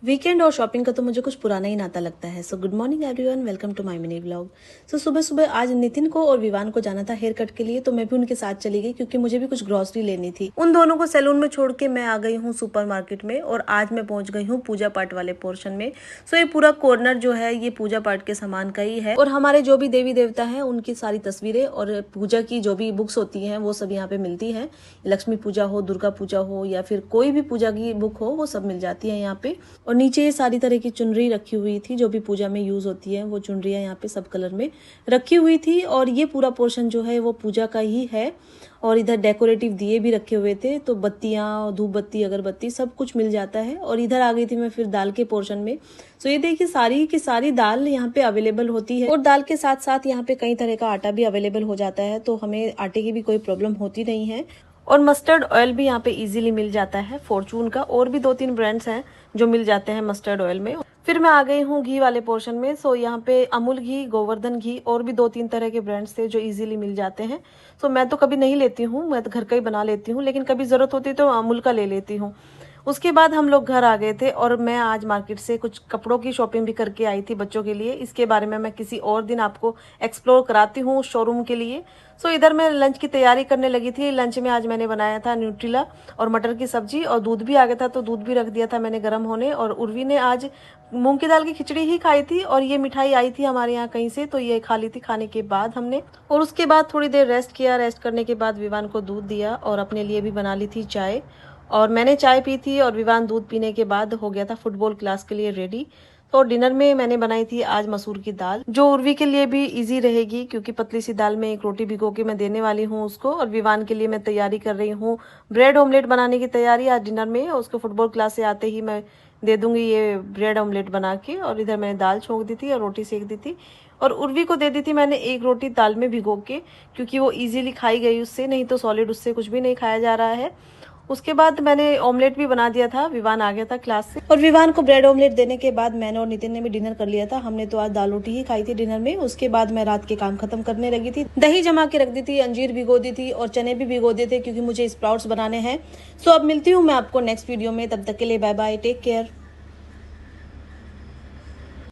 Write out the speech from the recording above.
Weekend और shopping का तो मुझे कुछ पुराना ही नाता लगता है। So good morning everyone, welcome to my mini vlog. So सुबह सुबह आज नितिन को और विवान को जाना था हेयर कट के लिए, तो मैं भी उनके साथ चली गई क्योंकि मुझे भी कुछ ग्रोसरी लेनी थी। उन दोनों को सैलून में छोड़ के मैं आ गई हूँ सुपरमार्केट में, और आज मैं पहुंच गई हूँ पूजा पाठ वाले पोर्शन में। सो ये पूरा कॉर्नर जो है ये पूजा पाठ के सामान का ही है, और हमारे जो भी देवी देवता है उनकी सारी तस्वीरें और पूजा की जो भी बुक्स होती है वो सब यहाँ पे मिलती है। लक्ष्मी पूजा हो, दुर्गा पूजा हो, या फिर कोई भी पूजा की बुक हो, वो सब मिल जाती है यहाँ पे। और नीचे ये सारी तरह की चुनरी रखी हुई थी जो भी पूजा में यूज होती है, वो चुनरियां यहाँ पे सब कलर में रखी हुई थी। और ये पूरा पोर्शन जो है वो पूजा का ही है। और इधर डेकोरेटिव दिए भी रखे हुए थे, तो बत्तियां, धूप बत्ती, अगरबत्ती सब कुछ मिल जाता है। और इधर आ गई थी मैं फिर दाल के पोर्शन में। तो ये देखिए सारी की सारी दाल यहाँ पे अवेलेबल होती है, और दाल के साथ साथ यहाँ पे कई तरह का आटा भी अवेलेबल हो जाता है, तो हमें आटे की भी कोई प्रॉब्लम होती नहीं है। और मस्टर्ड ऑयल भी यहाँ पे इजीली मिल जाता है फॉर्चून का, और भी 2-3 ब्रांड्स हैं जो मिल जाते हैं मस्टर्ड ऑयल में। फिर मैं आ गई हूँ घी वाले पोर्शन में। सो यहाँ पे अमूल घी, गोवर्धन घी और भी 2-3 तरह के ब्रांड्स थे जो इजीली मिल जाते हैं। सो मैं तो कभी नहीं लेती हूँ, मैं तो घर का ही बना लेती हूँ, लेकिन कभी जरूरत होती है तो अमूल का ले लेती हूँ। उसके बाद हम लोग घर आ गए थे, और मैं आज मार्केट से कुछ कपड़ों की शॉपिंग भी करके आई थी बच्चों के लिए। इसके बारे में मैं किसी और दिन आपको एक्सप्लोर कराती हूँ शोरूम के लिए। सो इधर मैं लंच की तैयारी करने लगी थी। लंच में आज मैंने बनाया था न्यूट्रिला और मटर की सब्जी, और दूध भी आ गया था तो दूध भी रख दिया था मैंने गर्म होने। और उर्वी ने आज मूंग की दाल की खिचड़ी ही खाई थी, और ये मिठाई आई थी हमारे यहाँ कहीं से, तो ये खा ली थी खाने के बाद हमने। और उसके बाद थोड़ी देर रेस्ट किया। रेस्ट करने के बाद विवान को दूध दिया और अपने लिए भी बना ली थी चाय। और मैंने चाय पी थी, और विवान दूध पीने के बाद हो गया था फुटबॉल क्लास के लिए रेडी। तो डिनर में मैंने बनाई थी आज मसूर की दाल, जो उर्वी के लिए भी इजी रहेगी क्योंकि पतली सी दाल में एक रोटी भिगो के मैं देने वाली हूँ उसको। और विवान के लिए मैं तैयारी कर रही हूँ ब्रेड ऑमलेट बनाने की तैयारी आज डिनर में। उसको फुटबॉल क्लास से आते ही मैं दे दूंगी ये ब्रेड ऑमलेट बना के। और इधर मैंने दाल छोंक दी थी और रोटी सेक दी थी, और उर्वी को दे दी थी मैंने एक रोटी दाल में भिगो के, क्योंकि वो इजीली खाई गई उससे, नहीं तो सॉलिड उससे कुछ भी नहीं खाया जा रहा है। उसके बाद मैंने ऑमलेट भी बना दिया था, विवान आ गया था क्लास से। और विवान को ब्रेड ऑमलेट देने के बाद मैंने और नितिन ने भी डिनर कर लिया था। हमने तो आज दाल रोटी ही खाई थी डिनर में। उसके बाद मैं रात के काम खत्म करने लगी थी। दही जमा के रख दी थी, अंजीर भिगो दी थी, और चने भी भिगो दिए थे क्योंकि मुझे स्प्राउट्स बनाने हैं। सो अब मिलती हूँ मैं आपको नेक्स्ट वीडियो में, तब तक के लिए बाय बाय, टेक केयर।